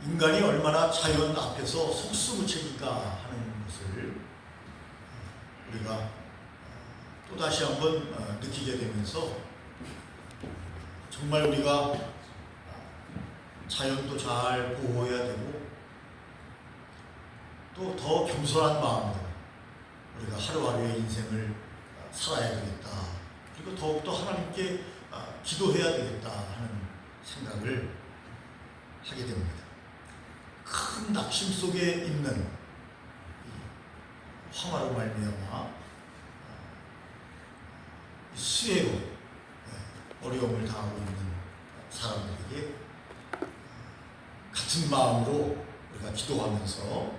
인간이 얼마나 자연 앞에서 속수무책인가 하는 것을 우리가 또다시 한번 느끼게 되면서 정말 우리가 자연도 잘 보호해야 되고 또 더 겸손한 마음으로 우리가 하루하루의 인생을 살아야 되겠다. 그리고 더욱더 하나님께 기도해야 되겠다 하는 생각을 하게 됩니다. 큰 낙심 속에 있는 화마로 말미암아 수혜로 어려움을 당하고 있는 사람들에게 같은 마음으로 우리가 기도하면서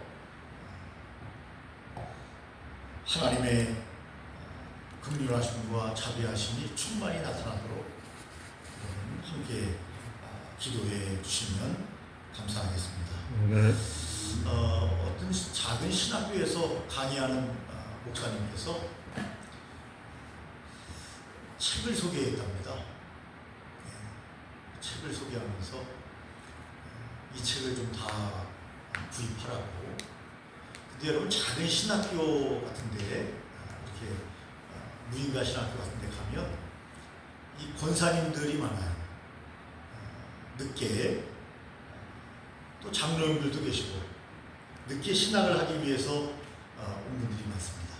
하나님의 긍휼하심과 자비하심이 충만히 나타나도록 함께 기도해 주시면 감사하겠습니다. 네. 어떤 작은 신학교에서 강의하는 목사님께서 책을 소개했답니다. 책을 소개하면서 이 책을 좀 다 구입하라고. 근데 여러분, 작은 신학교 같은데 이렇게 무인가 신학교 같은데 가면 이 권사님들이 많아요. 늦게 또 장로님들도 계시고 늦게 신학을 하기 위해서 온 분들이 많습니다.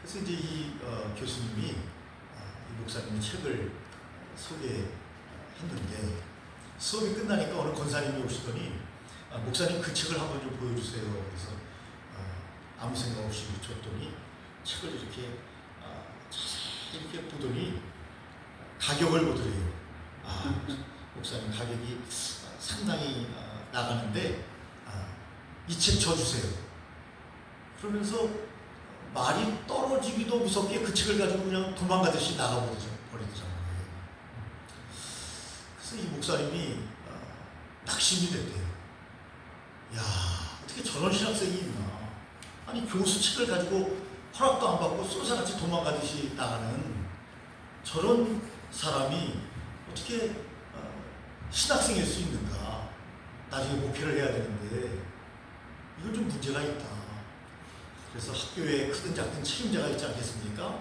그래서 이제 이 교수님이 이 목사님의 책을 소개했는데 수업이 끝나니까 어느 권사님이 오시더니 목사님 그 책을 한번 좀 보여주세요. 그래서 아무 생각 없이 줬더니 책을 이렇게 자세히 이렇게 보더니 가격을 보더래요. 목사님 가격이 상당히 나가는데 이 책 줘주세요. 그러면서 말이 떨어지기도 무섭게 그 책을 가지고 그냥 도망가듯이 나가버리더라고요. 그래서 이 목사님이 낙심이 됐대요. 야, 어떻게 저런 신학생이 있나. 아니, 교수 책을 가지고 허락도 안 받고 쏜사같이 도망가듯이 나가는 저런 사람이 어떻게 신학생일 수 있는가. 나중에 목회를 해야 되는데 이건 좀 문제가 있다. 그래서 학교에 크든 작든 책임자가 있지 않겠습니까?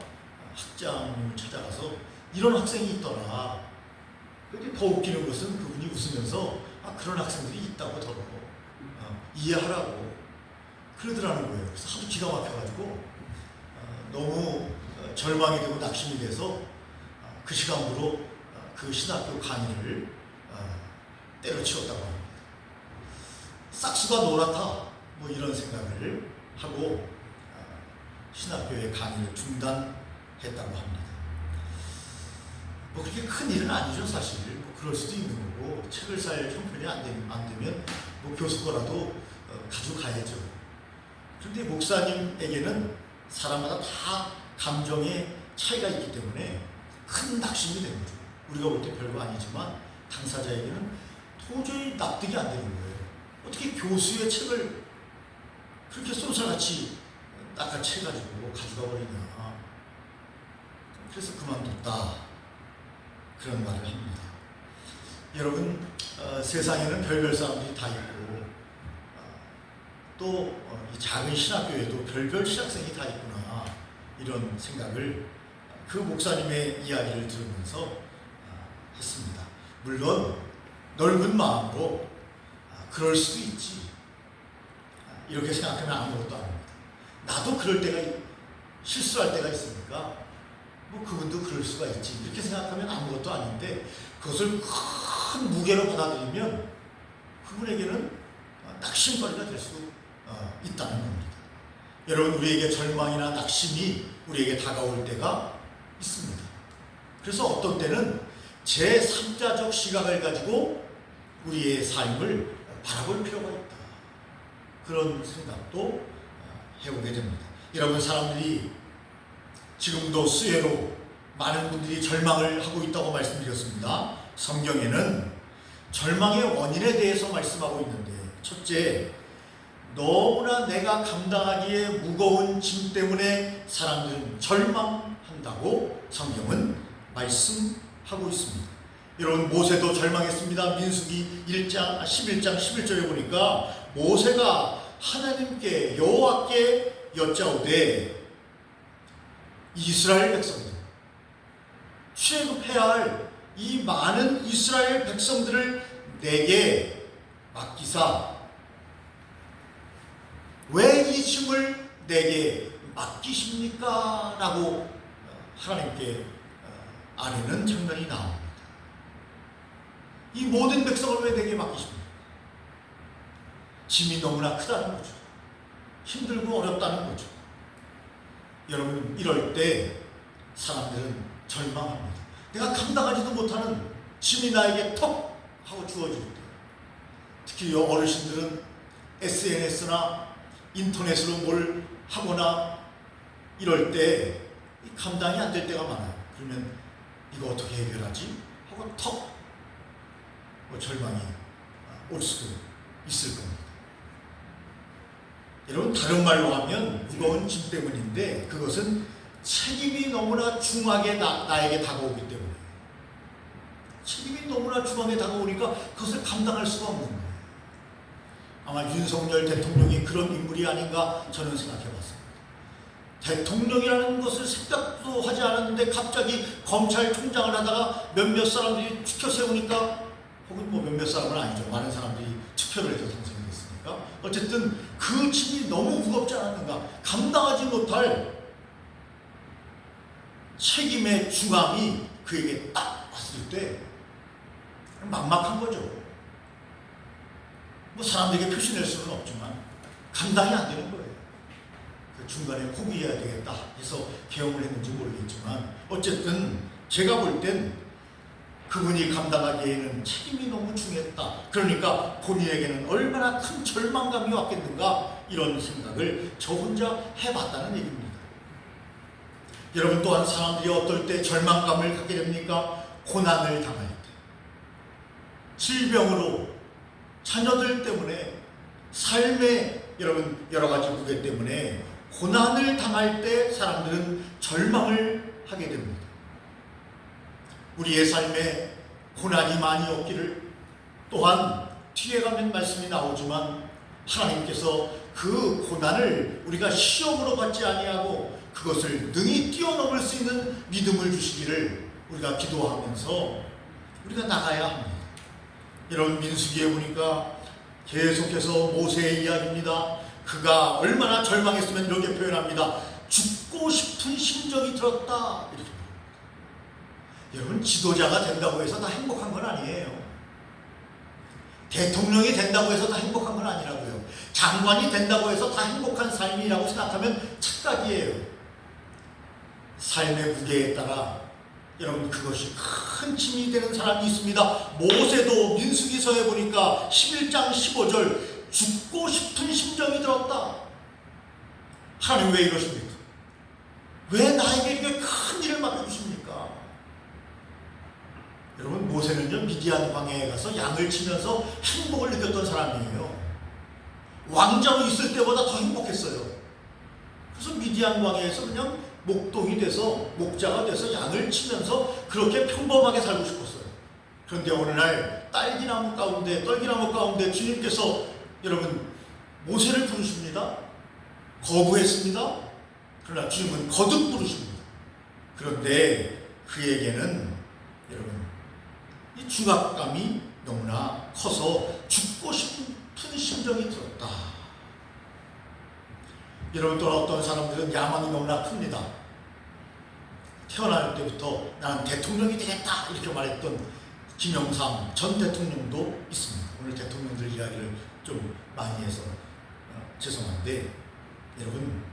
학장님을 찾아가서 이런 학생이 있더라. 근데 더 웃기는 것은 그분이 웃으면서 그런 학생들이 있다고 더러 이해하라고 그러더라는 거예요. 그래서 하도 기가 막혀가지고 너무 절망이 되고 낙심이 돼서 그 시간부로 그 신학교 강의를 때려치웠다고 합니다. 싹수가 노랗다 뭐 이런 생각을 하고 신학교의 강의를 중단했다고 합니다. 뭐 그렇게 큰 일은 아니죠, 사실. 뭐 그럴 수도 있는 거고 책을 살 형편이 안 되면 뭐 교수 거라도 가져가야죠. 그런데 목사님에게는 사람마다 다 감정의 차이가 있기 때문에 큰 낙심이 되는 거죠. 우리가 볼 때 별거 아니지만 당사자에게는 도저히 납득이 안 되는 거예요. 어떻게 교수의 책을 그렇게 쏜살같이 낚아채가지고 가져가 버리냐. 그래서 그만뒀다. 그런 말을 합니다. 여러분, 세상에는 별별 사람들이 다 있고 또 이 작은 신학교에도 별별 신학생이 다 있구나. 이런 생각을 그 목사님의 이야기를 들으면서 했습니다. 물론 넓은 마음으로 그럴 수도 있지. 이렇게 생각하면 아무것도 아닙니다. 나도 그럴 때가 실수할 때가 있으니까 뭐 그분도 그럴 수가 있지. 이렇게 생각하면 아무것도 아닌데 그것을 큰 무게로 받아들이면 그분에게는 낙심거리가 될 수 있다는 겁니다. 여러분, 우리에게 절망이나 낙심이 우리에게 다가올 때가 있습니다. 그래서 어떤 때는 제3자적 시각을 가지고 우리의 삶을 바라볼 필요가 있다. 그런 생각도 해보게 됩니다. 여러분, 사람들이 지금도 수혜로 많은 분들이 절망을 하고 있다고 말씀드렸습니다. 성경에는 절망의 원인에 대해서 말씀하고 있는데, 첫째, 너무나 내가 감당하기에 무거운 짐 때문에 사람들은 절망한다고 성경은 말씀하고 있습니다. 여러분, 모세도 절망했습니다. 민수기 1장 11장 11절에 보니까 모세가 하나님께 여호와께 여짜오되 이스라엘 백성들, 출애굽해야 할 이 많은 이스라엘 백성들을 내게 맡기사 왜 이 짐을 내게 맡기십니까? 라고 하나님께 아뢰는 장면이 나옵니다. 이 모든 백성을 왜 내게 맡기십니까? 짐이 너무나 크다는 거죠. 힘들고 어렵다는 거죠. 여러분, 이럴 때 사람들은 절망합니다. 내가 감당하지도 못하는 짐이 나에게 턱 하고 주어질 때, 특히 어르신들은 SNS나 인터넷으로 뭘 하거나 이럴 때 감당이 안 될 때가 많아요. 그러면 이거 어떻게 해결하지? 하고 턱 절망이 올 수도 있을 겁니다. 여러분, 다른 말로 하면 무거운 짐 때문인데 그것은 책임이 너무나 중하게 나에게 다가오기 때문에, 책임이 너무나 중하게 다가오니까 그것을 감당할 수가 없는 거예요. 아마 윤석열 대통령이 그런 인물이 아닌가 저는 생각해봤습니다. 대통령이라는 것을 생각도 하지 않았는데 갑자기 검찰총장을 하다가 몇몇 사람들이 추켜 세우니까, 혹은 뭐 몇몇 사람은 아니죠, 많은 사람들이 투표를 해서 당선이 됐으니까, 어쨌든 그 짐이 너무 무겁지 않았는가, 감당하지 못할 책임의 중함이 그에게 딱 왔을 때 막막한 거죠. 뭐 사람들에게 표시낼 수는 없지만 감당이 안 되는 거예요. 그 중간에 포기해야 되겠다 해서 개엄을 했는지 모르겠지만, 어쨌든 제가 볼 땐 그분이 감당하기에는 책임이 너무 중했다. 그러니까 본인에게는 얼마나 큰 절망감이 왔겠는가, 이런 생각을 저 혼자 해봤다는 얘기입니다. 여러분, 또한 사람들이 어떨 때 절망감을 갖게 됩니까? 고난을 당할 때, 질병으로, 자녀들 때문에, 삶의 여러분 여러 가지 무게 때문에 고난을 당할 때 사람들은 절망을 하게 됩니다. 우리의 삶에 고난이 많이 없기를, 또한 뒤에 가면 말씀이 나오지만 하나님께서 그 고난을 우리가 시험으로 받지 아니하고 그것을 능히 뛰어넘을 수 있는 믿음을 주시기를 우리가 기도하면서 우리가 나가야 합니다. 여러분, 민수기에 보니까 계속해서 모세의 이야기입니다. 그가 얼마나 절망했으면 이렇게 표현합니다. 죽고 싶은 심정이 들었다, 이렇게. 여러분, 지도자가 된다고 해서 다 행복한 건 아니에요. 대통령이 된다고 해서 다 행복한 건 아니라고요. 장관이 된다고 해서 다 행복한 삶이라고 생각하면 착각이에요. 삶의 무게에 따라 여러분, 그것이 큰 짐이 되는 사람이 있습니다. 모세도 민수기서에 보니까 11장 15절 죽고 싶은 심정이 들었다. 하나님 왜 이러십니까? 왜 나에게 이렇게 큰 일을 맡겨주십니까? 여러분, 모세는요, 미디안 광야에 가서 양을 치면서 행복을 느꼈던 사람이에요. 왕자로 있을 때보다 더 행복했어요. 그래서 미디안 광야에서 그냥 목동이 돼서, 목자가 돼서 양을 치면서 그렇게 평범하게 살고 싶었어요. 그런데 어느 날 딸기나무 가운데 주님께서 여러분 모세를 부르십니다. 거부했습니다. 그러나 주님은 거듭 부르십니다. 그런데 그에게는 여러분 이 중압감이 너무나 커서 죽고 싶은 심정이 들었다. 여러분, 또 어떤 사람들은 야망이 너무나 큽니다. 태어날 때부터 나는 대통령이 되겠다 이렇게 말했던 김영삼 전 대통령도 있습니다. 오늘 대통령들 이야기를 좀 많이 해서 죄송한데, 여러분,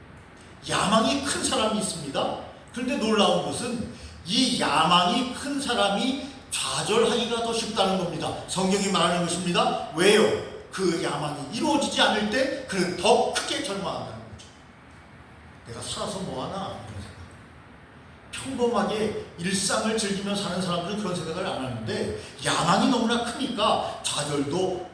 야망이 큰 사람이 있습니다. 그런데 놀라운 것은 이 야망이 큰 사람이 좌절하기가 더 쉽다는 겁니다. 성경이 말하는 것입니다. 왜요? 그 야망이 이루어지지 않을 때 그는 더 크게 절망한다는 거죠. 내가 살아서 뭐하나, 이런 생각. 평범하게 일상을 즐기며 사는 사람들은 그런 생각을 안 하는데, 야망이 너무나 크니까 좌절도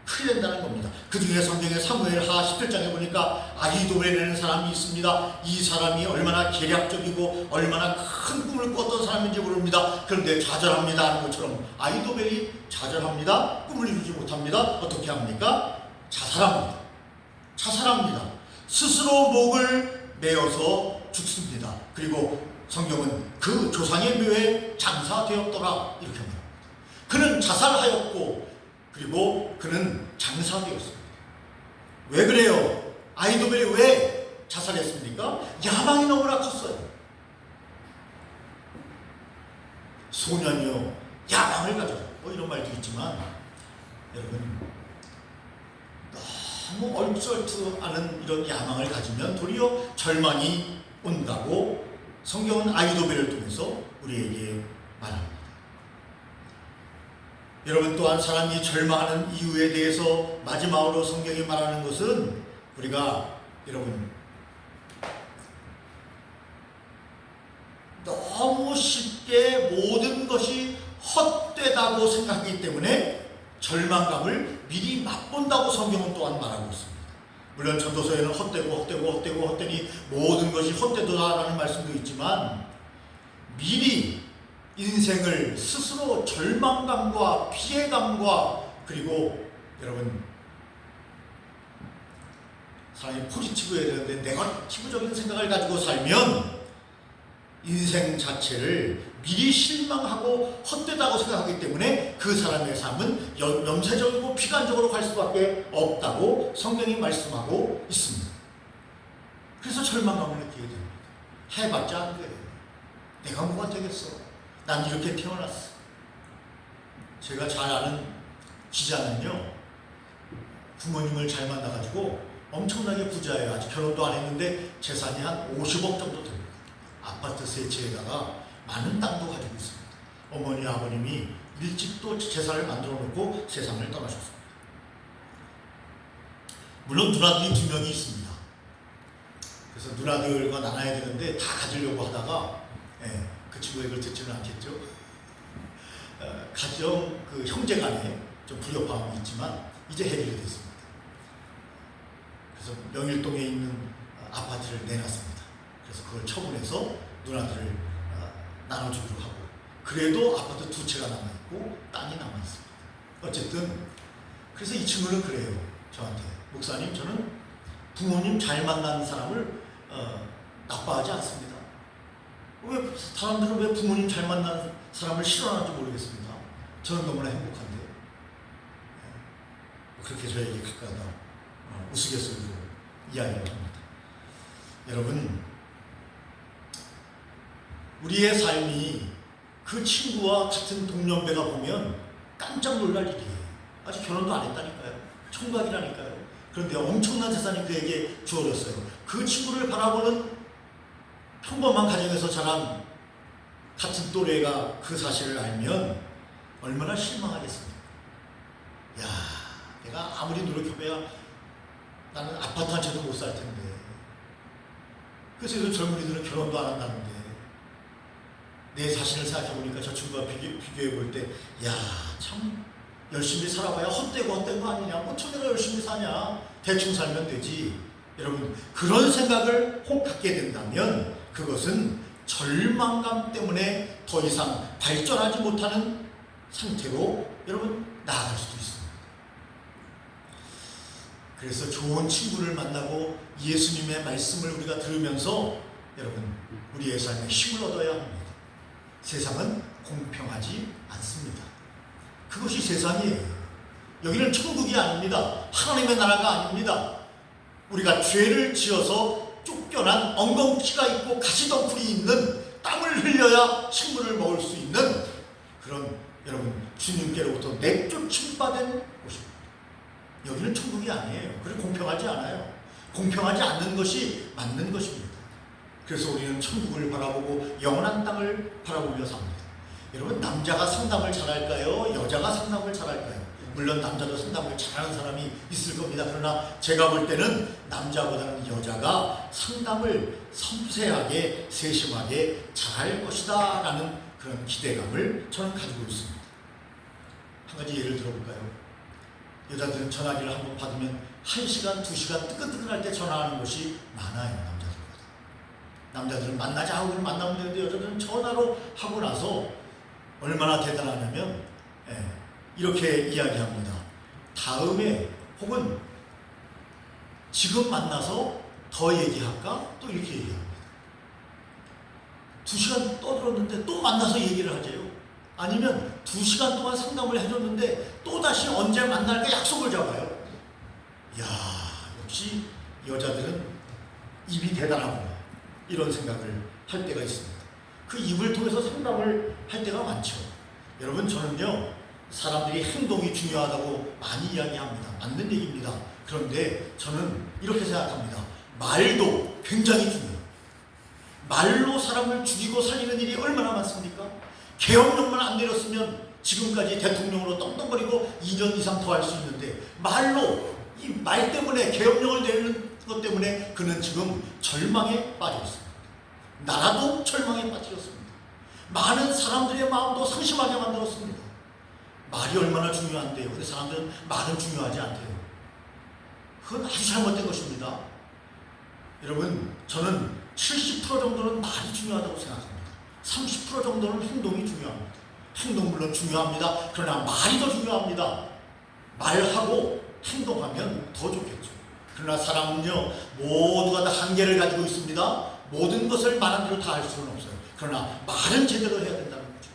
크게 된다는 겁니다. 그 중에 성경의 사무엘하 17장에 보니까 아히도벨이라는 사람이 있습니다. 이 사람이 얼마나 계략적이고 얼마나 큰 꿈을 꿨던 사람인지 모릅니다. 그런데 좌절합니다 하는 것처럼 아히도벨이 좌절합니다. 꿈을 이루지 못합니다. 어떻게 합니까? 자살합니다. 자살합니다. 스스로 목을 메어서 죽습니다. 그리고 성경은 그 조상의 묘에 장사되었더라 이렇게 합니다. 그는 자살하였고 그리고 그는 장사되었습니다. 왜 그래요? 아히도벨이 왜 자살했습니까? 야망이 너무나 컸어요. 소년이요 야망을 가져라 이런 말도 있지만 여러분 너무 얼떨투하는 이런 야망을 가지면 도리어 절망이 온다고 성경은 아히도벨을 통해서 우리에게 말합니다. 여러분 또한 사람이 절망하는 이유에 대해서 마지막으로 성경이 말하는 것은 우리가 여러분 너무 쉽게 모든 것이 헛되다고 생각하기 때문에 절망감을 미리 맛본다고 성경은 또한 말하고 있습니다. 물론 전도서에는 헛되니 모든 것이 헛되도다라는 말씀도 있지만 미리 인생을 스스로 절망감과 피해감과 그리고 여러분 사람이 포지티브해야 되는데 네거티브적인 생각을 가지고 살면 인생 자체를 미리 실망하고 헛되다고 생각하기 때문에 그 사람의 삶은 염세적이고 비관적으로 갈 수밖에 없다고 성경이 말씀하고 있습니다. 그래서 절망감을 느끼게 됩니다. 해봤자 안 돼. 내가 뭐가 되겠어. 난 이렇게 태어났어. 제가 잘 아는 기자는요 부모님을 잘 만나가지고 엄청나게 부자예요. 아직 결혼도 안 했는데 재산이 한 50억 정도 됩니다. 아파트 세 채에다가 많은 땅도 가지고 있습니다. 어머니 아버님이 일찍 또 재산을 만들어 놓고 세상을 떠나셨습니다. 물론 누나들이 2명이 있습니다. 그래서 누나들과 나눠야 되는데 다 가지려고 하다가 그 친구가 이걸 듣지는 않겠죠. 가정 그 형제 간에 좀 불협화음이 있지만 이제 해결이 됐습니다. 그래서 명일동에 있는 아파트를 내놨습니다. 그래서 그걸 처분해서 누나들을 나눠주기로 하고 그래도 아파트 2채가 남아있고 땅이 남아있습니다. 어쨌든 그래서 이 친구는 그래요. 저한테 목사님 저는 부모님 잘 만난 사람을 나빠하지 않습니다. 왜 사람들은 왜 부모님 잘 만난 사람을 싫어하는지 모르겠습니다. 저는 너무나 행복한데 그렇게 저에게 가까다 우스갯소리로 이야기를 합니다. 여러분 우리의 삶이 그 친구와 같은 동년배가 보면 깜짝 놀랄 일이에요. 아직 결혼도 안 했다니까요. 총각이라니까요. 그런데 엄청난 재산이 그에게 주어졌어요. 그 친구를 바라보는 평범한 가정에서 자란 같은 또래가 그 사실을 알면 얼마나 실망하겠습니까? 야, 내가 아무리 노력해봐야 나는 아파트 한 채도 못 살 텐데. 그래서 요즘 젊은이들은 결혼도 안 한다는데 내 자신을 생각해보니까 저 친구와 비교해볼 때 야, 참 열심히 살아봐야 헛된 거 아니냐. 어떻게 내가 열심히 사냐. 대충 살면 되지. 여러분 그런 생각을 혹 갖게 된다면 그것은 절망감 때문에 더 이상 발전하지 못하는 상태로 여러분 나아갈 수도 있습니다. 그래서 좋은 친구를 만나고 예수님의 말씀을 우리가 들으면서 여러분 우리의 삶에 힘을 얻어야 합니다. 세상은 공평하지 않습니다. 그것이 세상이에요. 여기는 천국이 아닙니다. 하나님의 나라가 아닙니다. 우리가 죄를 지어서 쫓겨난 엉겅퀴가 있고 가시덩굴이 있는 땀을 흘려야 식물을 먹을 수 있는 그런 여러분 주님께로부터 내쫓임 받은 곳입니다. 여기는 천국이 아니에요. 그리고 공평하지 않아요. 공평하지 않는 것이 맞는 것입니다. 그래서 우리는 천국을 바라보고 영원한 땅을 바라보며 삽니다. 여러분 남자가 상담을 잘할까요? 여자가 상담을 잘할까요? 물론 남자도 상담을 잘하는 사람이 있을 겁니다. 그러나 제가 볼 때는 남자보다는 여자가 상담을 섬세하게 세심하게 잘할 것이다 라는 그런 기대감을 저는 가지고 있습니다. 한 가지 예를 들어볼까요? 여자들은 전화기를 한번 받으면 1시간, 2시간 뜨끈뜨끈할 때 전화하는 것이 많아요. 남자들보다. 남자들은 만나자 하고 만나면 되는데 여자들은 전화로 하고 나서 얼마나 대단하냐면 이렇게 이야기합니다. 다음에 혹은 지금 만나서 더 얘기할까? 또 이렇게 얘기합니다. 2시간 떠들었는데 또 만나서 얘기를 하재요. 아니면 2시간 동안 상담을 해줬는데 또다시 언제 만날까 약속을 잡아요. 이야, 역시 여자들은 입이 대단하구나, 이런 생각을 할 때가 있습니다. 그 입을 통해서 상담을 할 때가 많죠. 여러분, 저는요, 사람들이 행동이 중요하다고 많이 이야기합니다. 맞는 얘기입니다. 그런데 저는 이렇게 생각합니다. 말도 굉장히 중요해요. 말로 사람을 죽이고 살리는 일이 얼마나 많습니까? 계엄령만 안 내렸으면 지금까지 대통령으로 떵떵거리고 2년 이상 더 할 수 있는데, 말로, 이 말 때문에, 계엄령을 내리는 것 때문에 그는 지금 절망에 빠져 있습니다. 나라도 절망에 빠뜨렸습니다. 많은 사람들의 마음도 상심하게 만들었습니다. 말이 얼마나 중요한데요. 근데 사람들은 말은 중요하지 않대요. 그건 아주 잘못된 것입니다. 여러분, 저는 70% 정도는 말이 중요하다고 생각합니다. 30% 정도는 행동이 중요합니다. 행동 물론 중요합니다. 그러나 말이 더 중요합니다. 말하고 행동하면 더 좋겠죠. 그러나 사람은요, 모두가 다 한계를 가지고 있습니다. 모든 것을 말한 대로 다 할 수는 없어요. 그러나 말은 제대로 해야 된다는 거죠.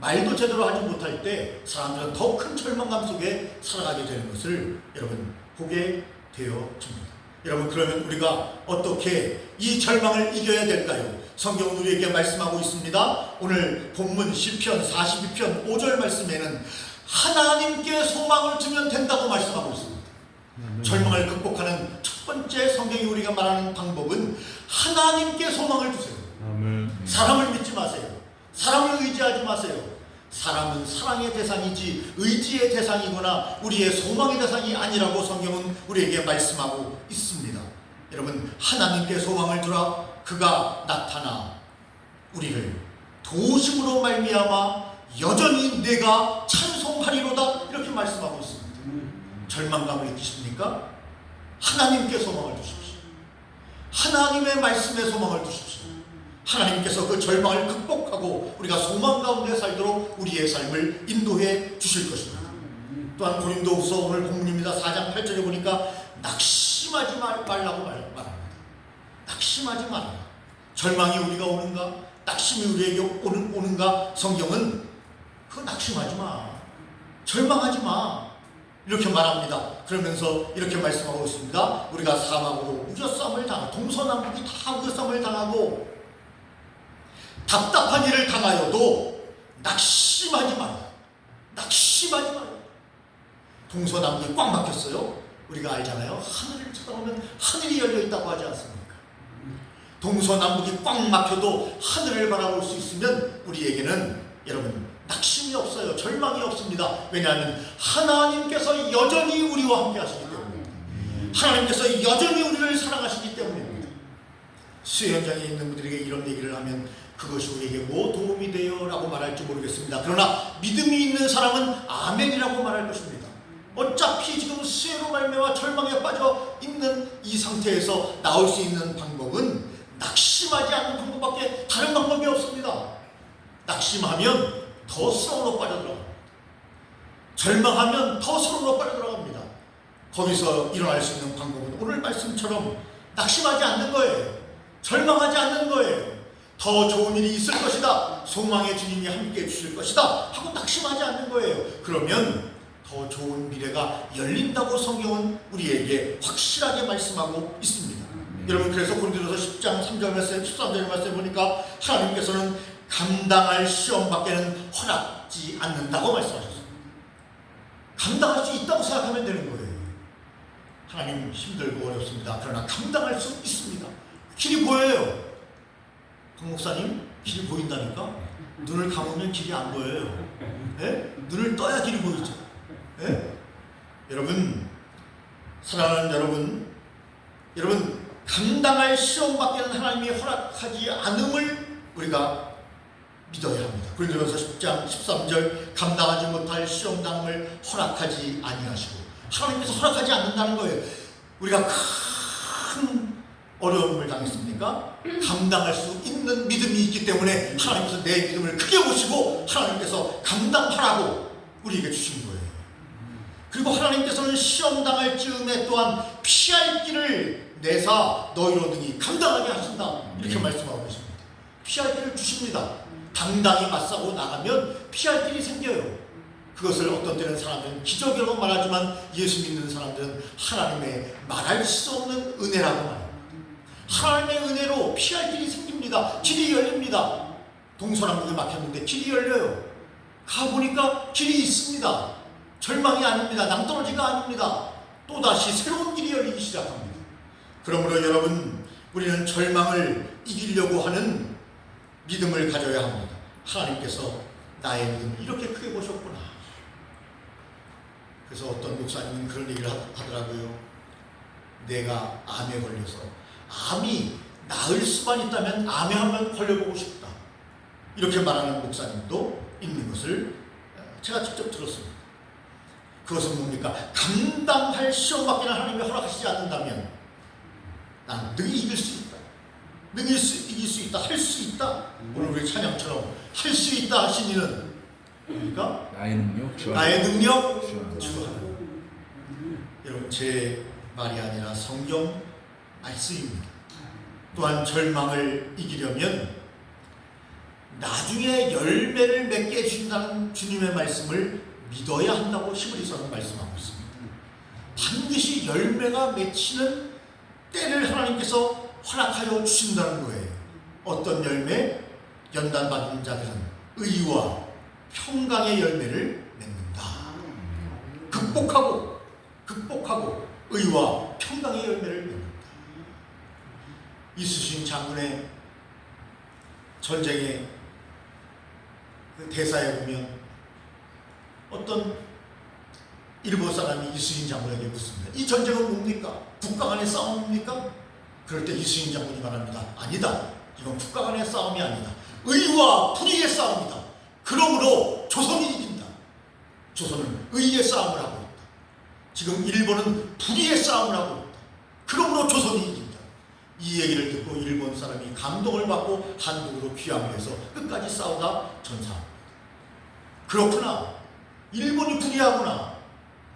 말도 제대로 하지 못할 때 사람들은 더 큰 절망감 속에 살아가게 되는 것을 여러분 보게 되어집니다. 여러분, 그러면 우리가 어떻게 이 절망을 이겨야 될까요? 성경은 우리에게 말씀하고 있습니다. 오늘 본문 시편 42편 5절 말씀에는 하나님께 소망을 두면 된다고 말씀하고 있습니다. 절망을 극복하는 첫 번째 성경이 우리가 말하는 방법은 하나님께 소망을 두세요. 사람을 믿지 마세요. 사람을 의지하지 마세요. 사람은 사랑의 대상이지 의지의 대상이거나 우리의 소망의 대상이 아니라고 성경은 우리에게 말씀하고 있습니다. 여러분, 하나님께 소망을 두라. 그가 나타나 우리를 도심으로 말미암아 여전히 내가 찬송하리로다, 이렇게 말씀하고 있습니다. 절망감을 느끼십니까? 하나님께 소망을 두십시오. 하나님의 말씀에 소망을 두십시오. 하나님께서 그 절망을 극복하고 우리가 소망 가운데 살도록 우리의 삶을 인도해 주실 것입니다. 또한 고린도후서 오늘 본문입니다. 4장 8절에 보니까 낙심하지 말라고 말합니다. 낙심하지 말라. 절망이 우리가 오는가? 낙심이 우리에게 오는가? 성경은 그 낙심하지 마, 절망하지 마, 이렇게 말합니다. 그러면서 이렇게 말씀하고 있습니다. 우리가 사막으로 우겨싸움을 당하고 동서남북이 다 우겨싸움을 당하고 답답한 일을 당하여도 낙심하지 마라. 낙심하지 마라. 동서남북이 꽉 막혔어요. 우리가 알잖아요. 하늘을 쳐다보면 하늘이 열려 있다고 하지 않습니까? 동서남북이 꽉 막혀도 하늘을 바라볼 수 있으면 우리에게는 여러분 낙심이 없어요. 절망이 없습니다. 왜냐하면 하나님께서 여전히 우리와 함께 하시기 때문입니다. 하나님께서 여전히 우리를 사랑하시기 때문입니다. 수행장에 있는 분들에게 이런 얘기를 하면 그것이 우리에게 뭐 도움이 돼요? 라고 말할지 모르겠습니다. 그러나 믿음이 있는 사람은 아멘이라고 말할 것입니다. 어차피 지금 수혜로 말미암아 절망에 빠져 있는 이 상태에서 나올 수 있는 방법은 낙심하지 않는 방법밖에 다른 방법이 없습니다. 낙심하면 더 수렁으로 빠져들어갑니다. 절망하면 더 수렁으로 빠져들어갑니다. 거기서 일어날 수 있는 방법은 오늘 말씀처럼 낙심하지 않는 거예요. 절망하지 않는 거예요. 더 좋은 일이 있을 것이다, 소망의 주님이 함께해 주실 것이다 하고 낙심하지 않는 거예요. 그러면 더 좋은 미래가 열린다고 성경은 우리에게 확실하게 말씀하고 있습니다. 여러분, 그래서 고린도전서 10장 3절 말씀, 13절 말씀 보니까 하나님께서는 감당할 시험밖에는 허락지 않는다고 말씀하셨습니다. 감당할 수 있다고 생각하면 되는 거예요. 하나님, 힘들고 어렵습니다. 그러나 감당할 수 있습니다. 길이 보여요. 박 목사님, 길이 보인다니까? 눈을 감으면 길이 안 보여요. 예? 눈을 떠야 길이 보이죠. 예? 여러분, 사랑하는 여러분 감당할 시험밖에는 하나님이 허락하지 않음을 우리가 믿어야 합니다. 고린도전서 10장 13절 감당하지 못할 시험당함을 허락하지 아니하시고, 하나님께서 허락하지 않는다는 거예요. 우리가 큰 어려움을 당했습니까? 감당할 수 있는 믿음이 있기 때문에 하나님께서 내 믿음을 크게 보시고 하나님께서 감당하라고 우리에게 주신 거예요. 그리고 하나님께서는 시험당할 즈음에 또한 피할 길을 내사 너희로 능히 감당하게 하신다, 이렇게 말씀하고 계십니다. 피할 길을 주십니다. 당당히 맞서고 나가면 피할 길이 생겨요. 그것을 어떤 때는 사람들은 기적이라고 말하지만 예수 믿는 사람들은 하나님의 말할 수 없는 은혜라고 말합니다. 하나님의 은혜로 피할 길이 생깁니다. 길이 열립니다. 동서남북에 막혔는데 길이 열려요. 가보니까 길이 있습니다. 절망이 아닙니다. 낭떠러지가 아닙니다. 또다시 새로운 길이 열리기 시작합니다. 그러므로 여러분, 우리는 절망을 이기려고 하는 믿음을 가져야 합니다. 하나님께서 나의 믿음을 이렇게 크게 보셨구나. 그래서 어떤 목사님은 그런 얘기를 하더라고요. 내가 암에 걸려서 암이 나을 수만 있다면 암에 한번 걸려보고 싶다, 이렇게 말하는 목사님도 있는 것을 제가 직접 들었습니다. 그것은 뭡니까? 감당할 시험밖에는 하나님이 허락하시지 않는다면 난 능히 이길 수 있다, 능히 이길 수 있다, 할 수 있다. 오늘 우리 찬양처럼 할 수 있다 하신 이는 뭡니까? 나의 능력 주 하나님. 여러분, 제 말이 아니라 성경 말씀입니다. 또한 절망을 이기려면 나중에 열매를 맺게 해주신다는 주님의 말씀을 믿어야 한다고 히브리서는 말씀하고 있습니다. 반드시 열매가 맺히는 때를 하나님께서 허락하여 주신다는 거예요. 어떤 열매? 연단받은 자들은 의와 평강의 열매를 맺는다. 극복하고 의와 평강의 열매를 맺는다. 이순신 장군의 전쟁의 그 대사에 보면 어떤 일본 사람이 이순신 장군에게 묻습니다. 이 전쟁은 뭡니까? 국가 간의 싸움입니까? 그럴 때 이순신 장군이 말합니다. 아니다. 이건 국가 간의 싸움이 아니다. 의와 불의의 싸움이다. 그러므로 조선이 이긴다. 조선은 의의 싸움을 하고 있다. 지금 일본은 불의의 싸움을 하고 있다. 그러므로 조선이 이긴다. 이 얘기를 듣고 일본 사람이 감동을 받고 한국으로 귀향을 해서 끝까지 싸우다 전사합니다. 그렇구나. 일본이 불의하구나.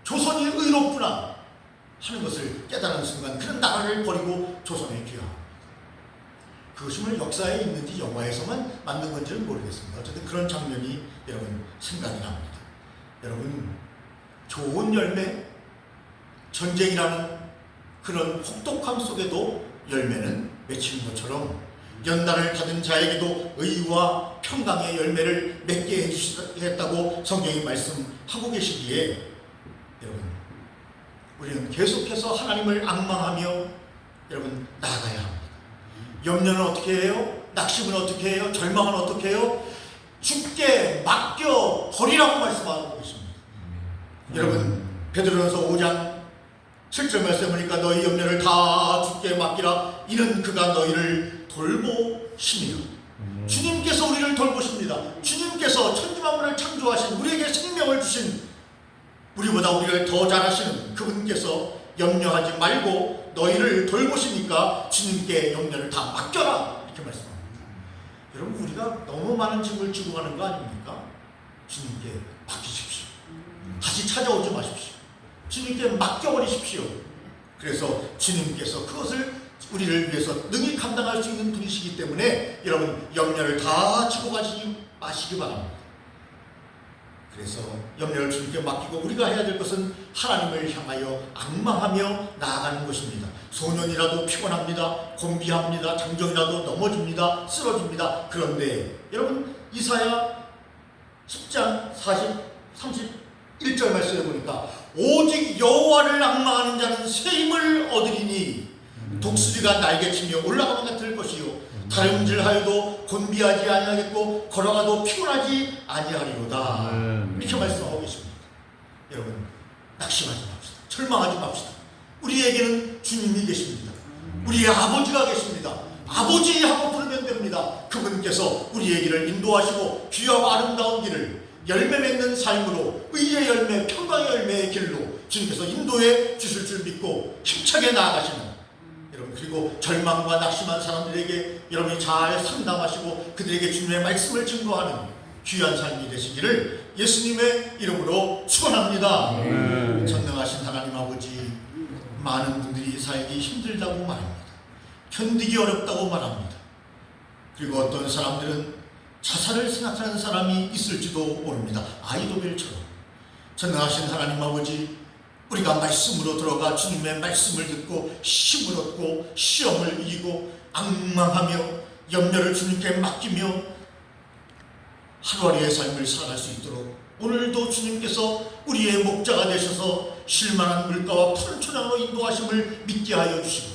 조선이 의롭구나 하는 것을 깨달은 순간 그런 나라를 버리고 조선에 귀향합니다. 그것이 뭐 역사에 있는지 영화에서만 만든 건지는 모르겠습니다. 어쨌든 그런 장면이 여러분 생각이 납니다. 여러분, 좋은 열매, 전쟁이라는 그런 혹독함 속에도 열매는 맺히는 것처럼 연단을 받은 자에게도 의와 평강의 열매를 맺게 해주셨다고 성경이 말씀하고 계시기에 여러분, 우리는 계속해서 하나님을 앙망하며 여러분 나아가야 합니다. 염려는 어떻게 해요? 낙심은 어떻게 해요? 절망은 어떻게 해요? 죽게 맡겨 버리라고 말씀하고 계십니다. 여러분, 베드로전서 5장 7절 말씀 보니까 너희 염려를 다 주께 맡기라. 이는 그가 너희를 돌보심이라. 주님께서 우리를 돌보십니다. 주님께서 천지만물을 창조하신 우리에게 생명을 주신 우리보다 우리를 더 잘하시는 그분께서 염려하지 말고 너희를 돌보시니까 주님께 염려를 다 맡겨라, 이렇게 말씀합니다. 여러분, 우리가 너무 많은 짐을 지고 가는 거 아닙니까? 주님께 맡기십시오. 다시 찾아오지 마십시오. 주님께 맡겨버리십시오. 그래서 주님께서 그것을 우리를 위해서 능히 감당할 수 있는 분이시기 때문에 여러분, 염려를 다 지고 가시지 마시기 바랍니다. 그래서 염려를 주님께 맡기고 우리가 해야 될 것은 하나님을 향하여 앙망하며 나아가는 것입니다. 소년이라도 피곤합니다. 곤비합니다. 장정이라도 넘어집니다. 쓰러집니다. 그런데 여러분, 이사야 10장 31절 말씀에 보니까 오직 여호와를 앙망하는 자는 새 힘을 얻으리니 독수리가 날개치며 올라가는 같을 것이요 다름질하여도 곤비하지 아니하겠고 걸어가도 피곤하지 아니하리로다, 이렇게 말씀하고 계십니다. 여러분, 낙심하지 맙시다. 절망하지 맙시다. 우리에게는 주님이 계십니다. 우리의 아버지가 계십니다. 아버지 하고 부르면 됩니다. 그분께서 우리의 길을 인도하시고 귀하고 아름다운 길을 열매 맺는 삶으로 의의 열매, 평강의 열매의 길로 주님께서 인도해 주실 줄 믿고 힘차게 나아가시는 여러분, 그리고 절망과 낙심한 사람들에게 여러분이 잘 상담하시고 그들에게 주님의 말씀을 증거하는 귀한 삶이 되시기를 예수님의 이름으로 축원합니다. 전능하신 하나님 아버지, 많은 분들이 살기 힘들다고 말합니다. 견디기 어렵다고 말합니다. 그리고 어떤 사람들은 자살을 생각하는 사람이 있을지도 모릅니다. 아이도벨처럼. 전능하신 하나님 아버지, 우리가 말씀으로 들어가 주님의 말씀을 듣고 힘을 얻고 시험을 이기고 앙망하며 염려를 주님께 맡기며 하루하루의 삶을 살아갈 수 있도록 오늘도 주님께서 우리의 목자가 되셔서 쉴만한 물가와 푸른 초장으로 인도하심을 믿게 하여 주시고,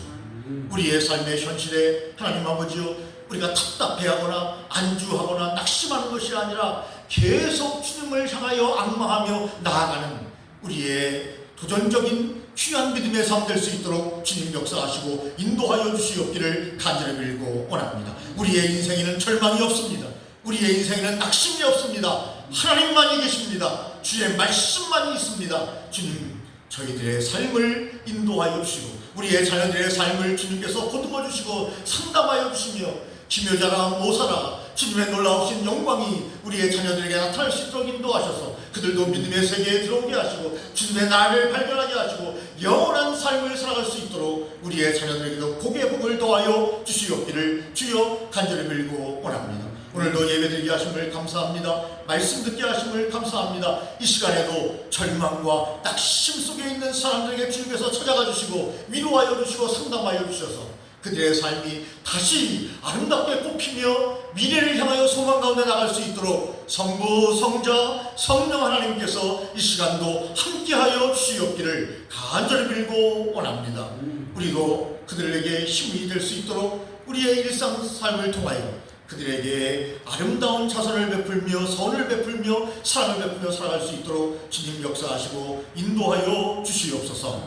우리의 삶의 현실에 하나님 아버지여, 우리가 답답해하거나 안주하거나 낙심하는 것이 아니라 계속 주님을 향하여 앙망하며 나아가는 우리의 도전적인 귀한 믿음의 삶 될 수 있도록 주님 역사하시고 인도하여 주시옵기를 간절히 빌고 원합니다. 우리의 인생에는 절망이 없습니다. 우리의 인생에는 낙심이 없습니다. 하나님만이 계십니다. 주의 말씀만이 있습니다. 주님, 저희들의 삶을 인도하여 주시고 우리의 자녀들의 삶을 주님께서 보듬어 주시고 상담하여 주시며 기묘자라 모사라 주님의 놀라우신 영광이 우리의 자녀들에게 나타날 수 있도록 인도하셔서 그들도 믿음의 세계에 들어오게 하시고 주님의 나를 발견하게 하시고 영원한 삶을 살아갈 수 있도록 우리의 자녀들에게도 복의 복을 더하여 주시옵기를 주여 간절히 빌고 원합니다. 오늘도 예배드리게 하심을 감사합니다. 말씀 듣게 하심을 감사합니다. 이 시간에도 절망과 낙심 속에 있는 사람들에게 주님께서 찾아가 주시고 위로하여 주시고 상담하여 주셔서 그들의 삶이 다시 아름답게 꽃피며 미래를 향하여 소망 가운데 나갈 수 있도록 성부, 성자, 성령 하나님께서 이 시간도 함께하여 주시옵기를 간절히 빌고 원합니다. 우리도 그들에게 힘이 될 수 있도록 우리의 일상 삶을 통하여 그들에게 아름다운 자선을 베풀며 선을 베풀며 사랑을 베풀며 살아갈 수 있도록 주님 역사하시고 인도하여 주시옵소서.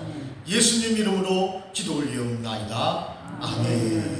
예수님 이름으로 기도 올리옵나이다. 아멘.